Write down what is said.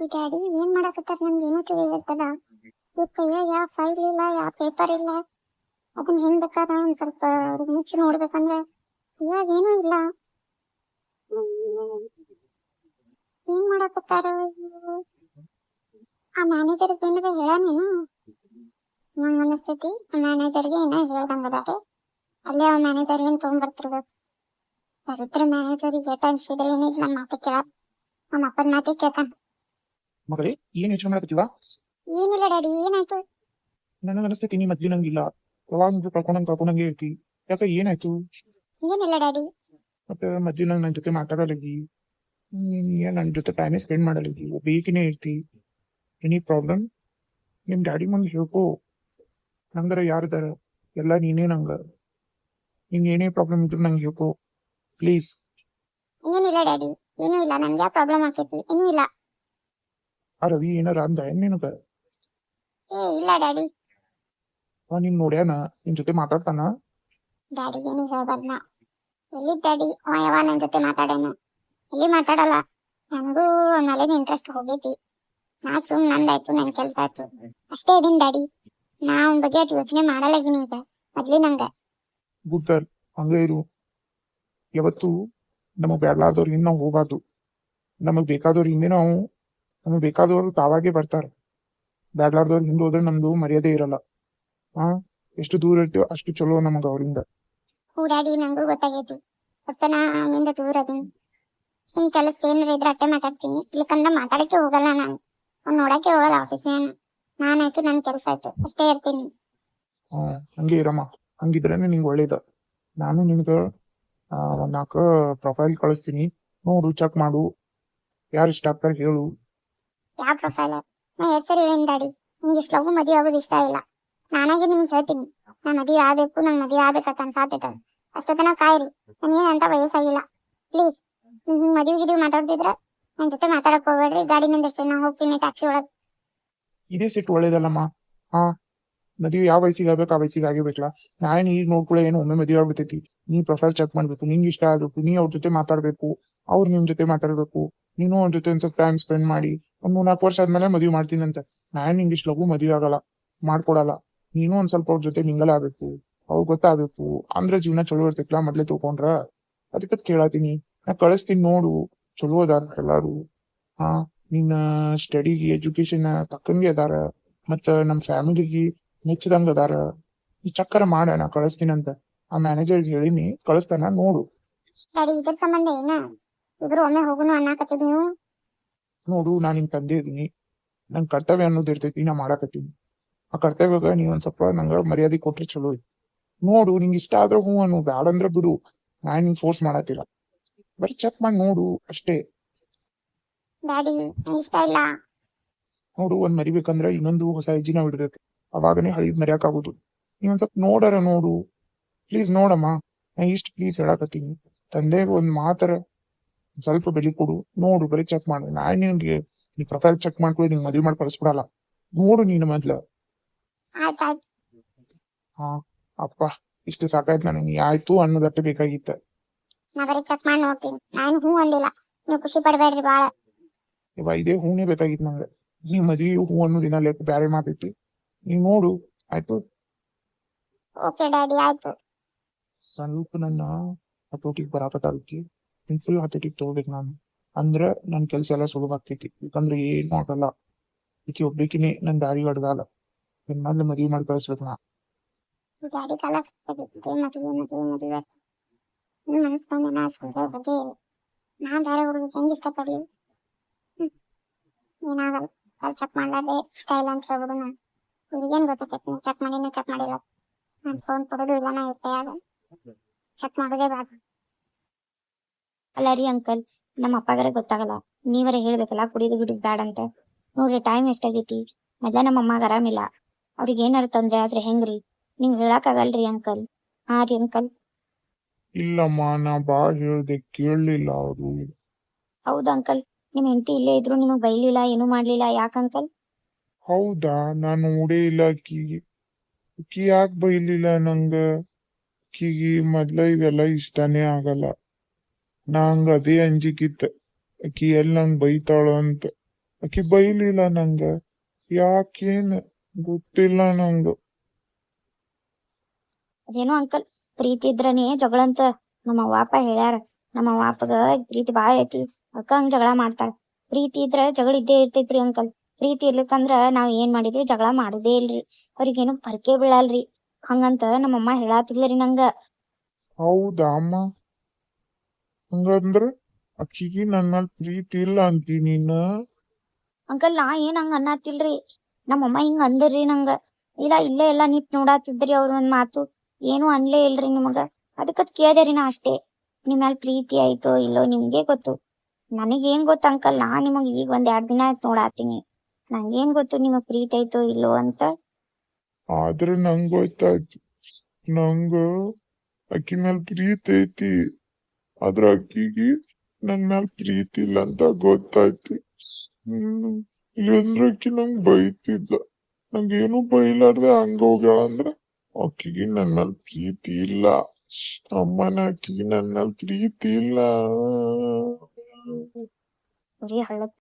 ಈ ಡ್ಯಾಡಿ ಏನ್ ಮಾಡಕತ್ತಾರ ನಮ್ಗೆ ಏನೂ ತಿಳಿದಿರ್ತದ. ಇವ್ ಕೈಯಾಗ ಯಾವ ಫೈಲ್ ಇಲ್ಲ, ಯಾವ ಪೇಪರ್ ಇಲ್ಲ. ಅದನ್ನ ಹೆಂಗ್ ಬೇಕಾದ ಒಂದ್ ಸ್ವಲ್ಪ ಮುಚ್ಚಿ ನೋಡ್ಬೇಕಂದ್ರೆ ಇವಾಗ ಏನೂ ಇಲ್ಲ. ಹ್ಮ್, ಏನ್ ಮಾಡಕತ್ತಾರ ಇವ್ರು? ಆ ಮ್ಯಾನೇಜರ್ಗೆ ಏನಾರ ಹೇಳಾನೇನು? ನಂಗೆ ಅನಿಸ್ತೈತಿ ಆ ಮ್ಯಾನೇಜರ್ಗೆ ಏನೋ ಹೇಳ್ದಂಗದಾರೆ. ಅಲ್ಲೇ ಆ ಮ್ಯಾನೇಜರ್ ಏನ್ ತೊಗೊಂಡ್ಬರ್ತಿರ್ಬೇಕು. ದರಿದ್ರ ಮ್ಯಾನೇಜರಿಗೆ ಏಟ ಅನ್ಸಿದ್ರೆ ಏನಿಲ್ಲ, ನಮ್ಮ ಮಾತಿ ಕೇಳ, ನಮ್ಮ ಅಪ್ಪನ ಮಾತಿ ಕೇಳ್ತಾನ. ಮಗಳೇ, ಏನ್ ಯೋಚನೆ ಮಾಡಕತ್ತೀವ? ಏನಿಲ್ಲ ಡ್ಯಾಡಿ, ಏನಾಯ್ತು? ನನಗೆ ಅನಿಸ್ತೈತಿ ನೀ ಮೊದ್ಲು ನಂಗಿಲ್ಲ, ಯಾವಾಗ ಕಳ್ಕೊಂಡಂಗೆ ಇರ್ತಿ. ಯಾಕ ಏನಾಯ್ತು? ಏನಿಲ್ಲ ಡ್ಯಾಡಿ. ಮತ್ತೆ ಮೊದ್ಲು ನಂಗೆ ನನ್ನ ಜೊತೆ ಮಾತಾಡಲಗಿ, ಏನ್ ನನ್ನ ಜೊತೆ ಟೈಮೇ ಸ್ಪೆಂಡ್ ಮಾಡಲಗಿ, ಬೇಕಿನೇ ಇರ್ತಿ. ಎನಿ ಪ್ರಾಬ್ಲಮ್ ನಿಮ್ ಡ್ಯಾಡಿ ಮುಂದೆ ಹೇಳ್ಕೊ. ನಂಗರ ಯಾರಿದಾರ, ಎಲ್ಲ ನೀನೇ ನಂಗ. ನಿಂಗೆ ಏನೇ ಪ್ರಾಬ್ಲಮ್ ಇದ್ರು ನಂಗೆ ಹೇಳ್ಕೊ ಪ್ಲೀಸ್. ಏನಿಲ್ಲ ಡ್ಯಾಡಿ, ಏನೂ ಇಲ್ಲ. ನನ್ಗೆ ಯಾವ ಪ್ರಾಬ್ಲಮ್ ಆಗ್ತೈತಿ? ಏನೂ ಇಲ್ಲ. ಆ ರವಿ ಏನಾರ ಅಂದ ನಿನಗ? ಇಲ್ಲ ಡ್ಯಾಡಿ. ನೀನ್ ನೋಡ್ಯಾನ, ನಿನ್ ಜೊತೆ ಮಾತಾಡ್ತಾನ? ಡ್ಯಾಡಿ ಏನು ಹೇಳ್ಬಾರ್ದ. ಎಲ್ಲಿ ಡ್ಯಾಡಿ ಯಾವ ನನ್ನ ಜೊತೆ ಮಾತಾಡೇನು? ಎಲ್ಲಿ ಮಾತಾಡಲ್ಲ. ನನಗೂ ಮೇಲೆ ಇಂಟ್ರೆಸ್ಟ್ ಹೋಗೈತಿ. ನಾ ನಂದಾಯ್ತು, ನನ್ ಕೆಲ್ಸ ಆಯ್ತು, ಅಷ್ಟೇ ಇದೀನಿ ಡ್ಯಾಡಿ. ನಾ ಅವನ ಬಗ್ಗೆ ಅಷ್ಟು ಯೋಚನೆ ಮಾಡಲಾಗಿನಿ ಈಗ. ಮೊದ್ಲಿ ನಂಗ ಗುಡ್ ಗರ್ಲ್, ಹಂಗೆ ಇರು. ಯಾವತ್ತು ನಮಗ್ ಬೇಡಲಾದವ್ರ ನಾವು ಹೋಗ್ಬಾರ್ದು. ನಮಗ್ ಬೇಕಾದವ್ರ ಹಿಂದೆ ನಮಗ್ ಬೇಕಾದವ್ರು ತಾವಾಗೆ ಬರ್ತಾರ. ಬ್ಯಾಡ್ಲಾರ್ದವ್ರ ಹಿಂದೆ ಹೋದ್ರೆ ನಮ್ದು ಮರ್ಯಾದೆ ಇರಲ್ಲ. ಹಾ, ಎಷ್ಟು ದೂರ ಇರ್ತೀವ ಅಷ್ಟು ಚಲೋ ನಮಗ ಅವರಿಂದ. ಹೂ ಡ್ಯಾಡಿ, ನಂಗೂ ಗೊತ್ತಾಗೈತಿ. ಹೊತ್ತ ನಾ ಅವನಿಂದ ದೂರ ಅದೀನಿ. ಸುಮ್ ಕೆಲಸ ಏನಾರ ಇದ್ರೆ ಅಟ್ಟೆ ಮಾತಾಡ್ತೀನಿ, ಇಲ್ಲಕಂದ್ರೆ ಮಾತಾಡಕ್ಕೆ ಹೋಗಲ್ಲ. ನಾನು ಅವ್ನು ನೋಡಕ್ಕೆ ಹೋಗಲ್ಲ ಆಫೀಸ್ನಾಗ. ನಾನಾಯ್ತು, ನನ್ ಕೆಲ್ಸ ಆಯ್ತು, ಅಷ್ಟೇ ಇರ್ತೀನಿ. ಹಂಗೆ ಇರಮ್ಮ. ಹಂಗಿದ್ರೇನೆ ನಿಂಗೆ ಒಳ್ಳೇದ. ನಾನು ನಿನ್ಗ ಒಂದ್ 4 ಪ್ರೊಫೈಲ್ ಕಳಿಸ್ತೀನಿ, ನೋಡು, ಚೆಕ್ ಮಾಡು. ಯಾರು ಇಷ್ಟ ಆಗ್ತಾರೆ ಹೇಳು. ಯಾವ ಪ್ರೊಫೈಲ್? ನಾ ಎರಡ್ ಸರಿ ಹೇಳಿನ್ ಡ್ಯಾಡಿ, ನಿಮ್ಗೆ ಇಷ್ಟ ಲಗು ಮದುವೆ ಆಗೋದು ಇಷ್ಟ ಇಲ್ಲ. ನಾನಾಗೆ ನಿಮ್ಗೆ ಹೇಳ್ತೀನಿ, ನಾ ಮದುವೆ ಆಗ್ಬೇಕು, ನಂಗೆ ಮದುವೆ ಆಗ್ಬೇಕಂತ ಅನ್ಸಾತೈತ. ಅಷ್ಟೊತ್ತನ ಕಾಯಿರಿ, ನನಗೇನಂತ ವಯಸ್ಸಾಗಿಲ್ಲ. ಪ್ಲೀಸ್, ಹಿಂಗ್ ಮದುವೆ ಗಿದುವೆ ಮಾತಾಡ್ತಿದ್ರೆ ನನ್ ಜೊತೆ ಮಾತಾಡಕ್ ಹೋಗ್ಬೇಡ್ರಿ. ಗಾಡಿ ನಿಂದಿರ್ಸಿ, ನಾ ಹೋಗ್ತೀನಿ ಟ್ಯಾಕ್ಸಿ ಒಳಗ್. ಇದೇ ಸಿಟ್ಟು ಒಳ್ಳೇದಲ್ಲಮ್ಮ. ಹಾ, ಮದುವೆ ಯಾವ ವಯಸ್ಸಿಗೆ ಆಗ್ಬೇಕು ಆ ವಯಸ್ಸಿಗೆ ಆಗಿರ್ಬೇಕಲ್ಲ. ನಾನು ಈಗ ನೋಡ್ಕೊಳ್ಳೋ ಏನು ಒಮ್ಮೆ ಮದುವೆ ಆಗ್ಬಿಡ್ತೈತಿ. ನೀ ಪ್ರೊಫೈಲ್ ಚೆಕ್ ಮಾಡ್ಬೇಕು, ನಿಂಗೆ ಇಷ್ಟ ಆಗ್ಬೇಕು, ನೀ ಅವ್ರ ಜೊತೆ ಮಾತಾಡ್ಬೇಕು, ಅವ್ರು ನಿಮ್ ಜೊತೆ ಮಾತಾಡ್ಬೇಕು. ನೀನು ಅವ್ರ ಜೊತೆ ಒಂದ್ ಸ್ವಲ್ಪ ಟೈಮ್ ಸ್ಪೆಂಡ್ ಮಾಡಿ ಒಂದ್ 3-4 ವರ್ಷ ಆದ್ಮೇಲೆ ಮದುವೆ ಮಾಡ್ತೀನಿ ಅಂತ. ನಾನು ನಿಂಗೆ ಇಷ್ಟ ಲಗು ಮದುವೆ ಆಗಲ್ಲ, ಮಾಡ್ಕೊಡಲ್ಲ. ನೀನು ಒಂದ್ ಸ್ವಲ್ಪ ಅವ್ರ ಜೊತೆ ಮಿಂಗಲ್ ಆಗ್ಬೇಕು, ಅವ್ರು ಗೊತ್ತಾಗ್ಬೇಕು. ಅಂದ್ರೆ ಜೀವನ ಚಲೋ ಇರ್ತೈತ್ಲಾ ಮೊದ್ಲೇ ತಗೊಂಡ್ರ. ಅದಕ್ಕೆ ಕೇಳತ್ತೀನಿ. ನಾ ಕಳಿಸ್ತೀನಿ, ನೋಡು. ಚಲೋ ಅದಾರ ಎಲ್ಲಾರು. ಹಾ, ನಿನ್ನ ಸ್ಟಡಿಗೆ ಎಜುಕೇಶನ್ ತಕ್ಕಂಗೆ ಅದಾರ, ಮತ್ತ ನಮ್ ಫ್ಯಾಮಿಲಿಗೆ ಮೆಚ್ಚದಂಗ ಅದಾರ. ಈ ಚಕ್ಕರ ಮಾಡ, ನಾ ಕಳಿಸ್ತೀನಂತ ಆ ಮ್ಯಾನೇಜರ್ಗೆ ಹೇಳಿನಿ, ಕಳಿಸ್ತಾನ, ನೋಡು. ಡ್ಯಾಡಿ, ಇದ್ರ ಸಂಬಂಧ ಏನ? ಇಬ್ರು ಒಮ್ಮೆ ಹೋಗುನು ಅನ್ನಕತ್ತಿದ್ ನೀವು. ನೋಡು, ನಾನ್ ನಿನ್ ತಂದೆ ಇದೀನಿ. ನನ್ ಕರ್ತವ್ಯ ಅನ್ನೋದು ಇರ್ತೈತಿ, ನಾ ಮಾಡಾಕತ್ತೀನಿ. ಆ ಕರ್ತವ್ಯಗ ನೀವ್ ಒಂದ್ ಸ್ವಲ್ಪ ನಂಗ ಮರ್ಯಾದೆ ಕೊಟ್ರೆ ಚಲೋ ಐತಿ. ನೋಡು, ನಿಂಗೆ ಇಷ್ಟ ಆದ್ರೆ ಹ್ಞೂ ಅನ್ನು, ಬ್ಯಾಡ ಅಂದ್ರ ಬಿಡು. ನಾನ್ ನಿಂಗ್ ಫೋರ್ಸ್ ಮಾಡತ್ತಿಲ್ಲ, ಬರೀ ಚೆಕ್ ಮಾಡಿ ನೋಡು ಅಷ್ಟೇ. ಡ್ಯಾಡಿ, ನಂಗೆ ಇಷ್ಟ ಇಲ್ಲ. ನೋಡು, ಒಂದ್ ಮರಿಬೇಕಂದ್ರ ಇನ್ನೊಂದು ಹೊಸ ಹೆಜ್ಜೆ ಇಡ್ಬೇಕು. ಅವಾಗನೇ ಹಳಿದ್ ಮರ್ಯಾಕಾಗುದು. ನೀವ್ ಒಂದ್ ಸ್ವಲ್ಪ ನೋಡಾರ ನೋಡು, ಪ್ಲೀಸ್ ನೋಡಮ್ಮ. ನಾ ಇಷ್ಟ ಪ್ಲೀಸ್ ಹೇಳಾಕತ್ತೀನಿ. ತಂದೆಗೆ ಒಂದ್ ಮಾತರ ಸ್ವಲ್ಪ ಬೆಲೆ ಕೊಡು. ನೋಡು, ಬರೀ ಚೆಕ್ ಮಾಡು. ನಾನ್ ನಿನ್ಗೆ ನೀ ಪ್ರೊಫೈಲ್ ಚೆಕ್ ಮಾಡ್ಕೊಳ್ಳಿ, ನಿಂಗೆ ಮದ್ವೆ ಮಾಡಿ ಕಳಿಸ್ಬಿಡಲ್ಲ. ನೋಡು ನೀನು ಮೊದ್ಲ. ಆಯ್ತಾಯ್ತು. ಹಾ, ಅಪ್ಪ, ಇಷ್ಟು ಸಾಕಾಯ್ತು ನನಗೆ. ಆಯ್ತು ಅನ್ನೋದಟ್ಟೆ ಬೇಕಾಗಿತ್ತ. ನಾ ಬರೀ ಚೆಕ್ ಮಾಡಿ ನೋಡ್ತೀನಿ. ನಾನು ಹೂ ಅಂದಿಲ್ಲ, ನೀವು ಖುಷಿ ಪಡ್ಬೇಡ್ರಿ ಬಾಳ. ಇವ ಇದೇ ಹೂನೇ ಬೇಕಾಗಿತ್ತು ನಂಗೆ. ನೀ ಮದ್ವಿ ಹೂ ಅನ್ನೋದಿನ ಲೆಕ್ಕ ಬ್ಯಾರೆ ಮಾತೈತಿ. ನೀವ್ ನೋಡು, ಆಯ್ತು. ಓಕೆ ಡ್ಯಾಡಿ, ಆಯ್ತು. ಸ್ವಲ್ಪ ನನ್ನ ಹತೋಟಿಗೆ ಬರಾಕತ್ತಾರಕ್ಕೆ, ಫುಲ್ ಹತೋಟಿಗೆ ತಗೋಬೇಕು ನಾನು. ಅಂದ್ರ ನನ್ ಕೆಲ್ಸ ಎಲ್ಲ ಸುಲಭ ಆಗ್ತೈತಿ. ಯಾಕಂದ್ರೆ ಏನು ಆಗಲ್ಲ. ಈಕಿ ಒಬ್ಬೇಕಿನೇ ನನ್ ದಾರಿ ಅಡ್ಗಾಲ. ಮೊದ್ಲು ಮದ್ವಿ ಮಾಡಿ ಕಳಿಸ್ಬೇಕು ನಾ. ಡ್ಯಾಡಿ ಕಲಕ್ಸ್ಬಿಟ್ರಿ ಮದುವೆ ಮದುವೆ ಮದುವೆ. ನಿಮ್ ಮನಸ್ಕೊಂಡೆ ನಾ ಸುಳ್ಳ ಬಗ್ಗೆ ನಾ ಬೇರೆ ಹುಡುಗ ಹೆಂಗ್ ಇಷ್ಟ ಪಡ್ಲಿ? ಏನಾಗಲ್ಲ, ಅಲ್ಲಿ ಚೆಕ್ ಮಾಡ್ಲಾರ್ದೆ ಇಷ್ಟ ಇಲ್ಲ ಅಂತ ಹೇಳ್ಬೋದು. ನಾನು ಹುಡುಗೇನ್ ಗೊತ್ತಾಕೈತಿ, ನೀವು ಚೆಕ್ ಮಾಡಿನ ಚೆಕ್ ಮಾಡಿಲ್ಲ. ನಾನು ಫೋನ್ ಕೊಡೋದು ಇಲ್ಲ, ನಾ ಕೈಯಾಗ ಚೆಕ್ ಮಾಡೋದೇ ಬೇಡ. ಅಲ್ಲ ರೀ ಅಂಕಲ್, ನಮ್ಮ ಅಪ್ಪಗಾರ ಗೊತ್ತಾಗಲ್ಲ, ನೀವರ ಹೇಳ್ಬೇಕಲ್ಲ ಕುಡಿದು ಬಿಡುದು ಬ್ಯಾಡ ಅಂತ. ನೋಡ್ರಿ, ಟೈಮ್ ಎಷ್ಟಾಗೈತಿ. ಮೊದ್ಲ ನಮ್ಮ ಅಮ್ಮಾಗ ಆರಾಮಿಲ್ಲ, ಅವ್ರಿಗೆ ಏನಾರ ತೊಂದ್ರೆ ಆದ್ರೆ ಹೆಂಗ್ರಿ? ನಿಂಗ್ ಹೇಳಕ್ ಆಗಲ್ರಿ ಅಂಕಲ್. ಹಾ ರೀ ಅಂಕಲ್. ಇಲ್ಲಮ್ಮ, ನಾ ಬಾ ಹೇಳ್ದೆ, ಕೇಳಲಿಲ್ಲ ಅವರು. ಹೌದಾ ಅಂಕಲ್? ನಿಮ್ ಹೆಂಡತಿ ಇಲ್ಲೇ ಇದ್ರು ನಿಮಗ್ ಬೈಲಿಲ್ಲ, ಏನು ಮಾಡ್ಲಿಲ್ಲ, ಯಾಕ ಅಂಕಲ್? ಹೌದಾ, ನಾನು ನೋಡೇ ಇಲ್ಲ ಅಕ್ಕಿಗೆ. ಅಕ್ಕಿ ಯಾಕೆ ಬೈಲಿಲ್ಲ ನಂಗ? ಅಕ್ಕಿಗೆ ಮೊದ್ಲ ಇವೆಲ್ಲ ಇಷ್ಟಾನೇ ಆಗಲ್ಲ. ನಂಗ ಅದೇ ಅಂಜಿಕಿತ್ತ, ಅಕ್ಕಿ ಎಲ್ಲಿ ನಂಗ್ ಬೈತಾಳ ಅಂತ. ಆಕಿ ಬೈಲಿಲ್ಲ ನಂಗ ಯಾಕೇನ್ ಗೊತ್ತಿಲ್ಲ ನಂಗ. ಅದೇನೋ ಅಂಕಲ್ ಪ್ರೀತಿ ಇದ್ರನೇ ಜಗಳ ಅಂತ ನಮ್ಮ ಅವ್ವಾಪ ಹೇಳ್ಯಾರ. ನಮ್ಮ ಅವ್ವಾಪಗ ಪ್ರೀತಿ ಬಾಳ ಐತಿ ಅಕ್ಕ ಹಂಗ ಜಗಳ ಮಾಡ್ತಾರ. ಪ್ರೀತಿ ಇದ್ರ ಜಗಳ ಇದ್ದೇ ಇರ್ತೈತ್ರಿ ಅಂಕಲ್. ಪ್ರೀತಿ ಇರ್ಲಿಕ್ಕಂದ್ರ ನಾವ್ ಏನ್ ಮಾಡಿದ್ವಿ ಜಗಳ ಮಾಡುದೇ ಇಲ್ರಿ. ಅವ್ರಿಗೇನು ಪರಕೆ ಬೀಳಲ್ರಿ. ಹಂಗಂತ ನಮ್ಮಮ್ಮ ಹೇಳಾತಿದ್ಲರಿ ನಂಗ. ಹೌದಾ ಅಮ್ಮ? ಹಂಗಂದ್ರ ಅಕ್ಕಿಗೆ ನನ್ನ ಮ್ಯಾಲ್ ಪ್ರೀತಿ ಇಲ್ಲ ಅಂತಿ ನೀನ? ಅಂಕಲ್ ನಾ ಏನ್ ಹಂಗ ಅನ್ನತ್ತಿಲ್ರಿ. ನಮ್ಮಮ್ಮ ಹಿಂಗ ಅಂದ್ರಿ ನಂಗ. ಇಲ್ಲೇ ಎಲ್ಲಾ ನಿಂತ್ ನೋಡಾತಿದ್ರಿ ಅವ್ರ ಒಂದ್ ಮಾತು. ಏನು ಅನ್ಲೇ ಇಲ್ರಿ ನಿಮಗ. ಅದಕ್ಕದ್ ಕೇಳ್ದೇರಿ ನಾ ಅಷ್ಟೇ. ನಿಮ್ ಮ್ಯಾಲ್ ಪ್ರೀತಿ ಆಯ್ತೋ ಇಲ್ಲೋ ನಿಮ್ಗೆ ಗೊತ್ತು. ನನಗೇನ್ ಗೊತ್ತ ಅಂಕಲ್, ನಾ ನಿಮಗ್ ಈಗ ಒಂದ್ 2 ದಿನ ಆಯ್ತು ನೋಡಾತೀನಿ. ನಂಗೇನ್ ಗೊತ್ತು ನಿಮಗ್ ಪ್ರೀತಿ ಐತೋ ಇಲ್ಲೋ ಅಂತ. ಆದ್ರೆ ನಂಗ್ ಗೊತ್ತಾಯ್ತು. ನಂಗ ಅಕ್ಕಿ ಮ್ಯಾಲ್ ಪ್ರೀತಿ ಐತಿ. ಆದ್ರ ಅಕ್ಕಿಗೆ ನನ್ ಮ್ಯಾಲ್ ಪ್ರೀತಿ ಇಲ್ಲ ಅಂತ ಗೊತ್ತಾಯ್ತು. ಇಲ್ಲಂದ್ರ ಅಕ್ಕಿ ನಂಗ್ ಬೈತಿದ್ಲ. ನಂಗೇನು ಬೈಲಾರ್ದೆ ಹಂಗ ಹೋಗ್ಯಾಳ ಅಂದ್ರ ಅಕ್ಕಿಗೆ ನನ್ ಮ್ಯಾಲ್ ಪ್ರೀತಿ ಇಲ್ಲ. ಅಮ್ಮನ ಅಕ್ಕಿಗೆ ನನ್ ಮ್ಯಾಲ್ ಪ್ರೀತಿ ಇಲ್ಲ. ಬರೀ ಹಳ್ಳಕ್